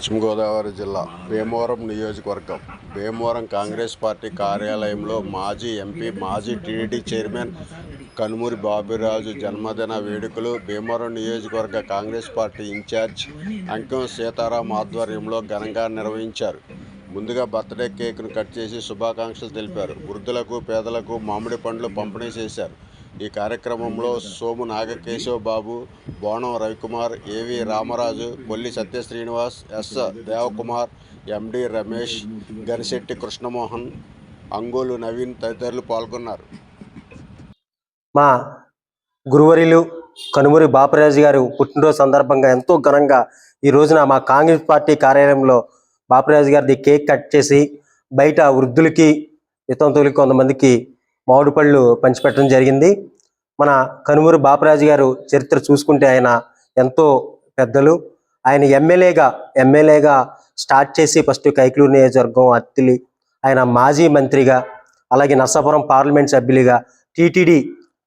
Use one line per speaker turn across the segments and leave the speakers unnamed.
పశ్చిమ గోదావరి జిల్లా భీమవరం నియోజకవర్గం భీమవరం కాంగ్రెస్ పార్టీ కార్యాలయంలో మాజీ ఎంపీ మాజీ టీడీపీ చైర్మన్ కనుమూరి బాపిరాజు జన్మదిన వేడుకలు భీమవరం నియోజకవర్గ కాంగ్రెస్ పార్టీ ఇన్ఛార్జ్ అంకం సీతారాం ఆధ్వర్యంలో ఘనంగా నిర్వహించారు. ముందుగా బర్త్డే కేక్ను కట్ చేసి శుభాకాంక్షలు తెలిపారు. వృద్ధులకు పేదలకు మామిడి పండ్లు పంపిణీ చేశారు. ఈ కార్యక్రమంలో సోము నాగకేశవ బాబు, బోనం రవికుమార్, ఏవి రామరాజు, కొల్లి సత్య శ్రీనివాస్, ఎస్ దేవకుమార్, ఎండి రమేష్, గనిశెట్టి కృష్ణమోహన్, అంగోలు నవీన్ తదితరులు పాల్గొన్నారు.
మా గురువర్యులు కనుమూరి బాపిరాజు గారు పుట్టినరోజు సందర్భంగా ఎంతో ఘనంగా ఈ రోజున మా కాంగ్రెస్ పార్టీ కార్యాలయంలో బాపిరాజు గారిది కేక్ కట్ చేసి బయట వృద్ధులకి వితంతువులకి కొంతమందికి మామిడి పళ్ళు పంచిపెట్టడం జరిగింది. మన కనుమూరి బాపిరాజు గారు చరిత్ర చూసుకుంటే ఆయన ఎంతో పెద్దలు. ఆయన ఎమ్మెల్యేగా స్టార్ట్ చేసి ఫస్ట్ కైకలూరు నియోజకవర్గం అత్తిలి, ఆయన మాజీ మంత్రిగా, అలాగే నర్సాపురం పార్లమెంట్ సభ్యులుగా, టీటీడీ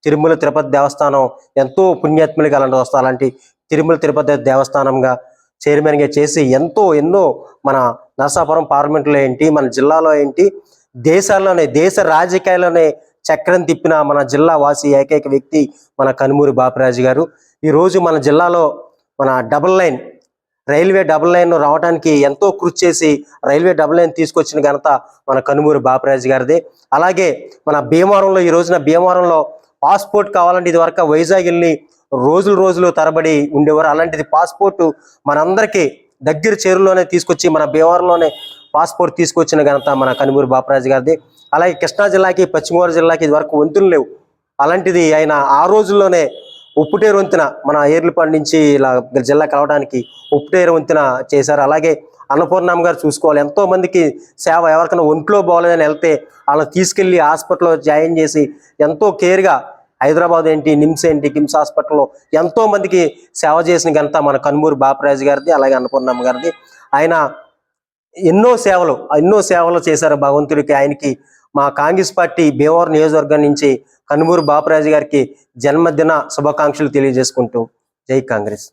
తిరుమల తిరుపతి దేవస్థానం ఎంతో పుణ్యాత్ములుగా అలాంటి తిరుమల తిరుపతి దేవస్థానంగా చైర్మన్గా చేసి ఎన్నో మన నర్సాపురం పార్లమెంట్లో ఏంటి, మన జిల్లాలో ఏంటి, దేశ రాజకీయాల్లోనే చక్రం తిప్పిన మన జిల్లా వాసి ఏకైక వ్యక్తి మన కనుమూరి బాపిరాజు గారు. ఈరోజు మన జిల్లాలో మన రైల్వే డబుల్ లైన్ రావడానికి ఎంతో కృషి చేసి రైల్వే డబుల్ లైన్ తీసుకొచ్చిన ఘనత మన కనుమూరి బాపిరాజు గారిదే. అలాగే మన భీమవరంలో ఈ రోజున భీమవరంలో పాస్పోర్ట్ కావాలంటే ఇది వరకు వైజాగ్ వెళ్ళి రోజులు తరబడి ఉండేవారు. అలాంటిది పాస్పోర్ట్ మనందరికీ దగ్గర చేరులోనే తీసుకొచ్చి మన భీమవరంలోనే పాస్పోర్ట్ తీసుకొచ్చిన ఘనత మన కనుమూరి బాపిరాజు గారిది. అలాగే కృష్ణా జిల్లాకి పశ్చిమ గోదావరి జిల్లాకి ఇది వరకు వంతులు లేవు. అలాంటిది ఆయన ఆ రోజుల్లోనే ఉప్పుటేరు వంతెన మన ఏర్లపాడు నుంచి ఇలా జిల్లా కలవడానికి ఉప్పుటేరు వంతెన చేశారు. అలాగే అన్నపూర్ణమ్మ గారు చూసుకోవాలి, ఎంతో మందికి సేవ, ఎవరికైనా ఒంట్లో బాగోలేదని వెళ్తే వాళ్ళని తీసుకెళ్లి హాస్పిటల్లో జాయిన్ చేసి ఎంతో కేర్గా హైదరాబాద్ ఏంటి, నిమ్స్ ఏంటి, కిమ్స్ హాస్పిటల్లో ఎంతో మందికి సేవ చేసిన ఘనత మన కనుమూరి బాపిరాజు గారిది, అలాగే అన్నపూర్ణమ్మ గారిది. ఆయన ఎన్నో సేవలు చేశారు భగవంతుడికి. ఆయనకి మా కాంగ్రెస్ పార్టీ భీమవరం నియోజకవర్గం నుంచి కనుమూరి బాపిరాజు గారికి జన్మదిన శుభాకాంక్షలు తెలియజేసుకుంటూ జై కాంగ్రెస్.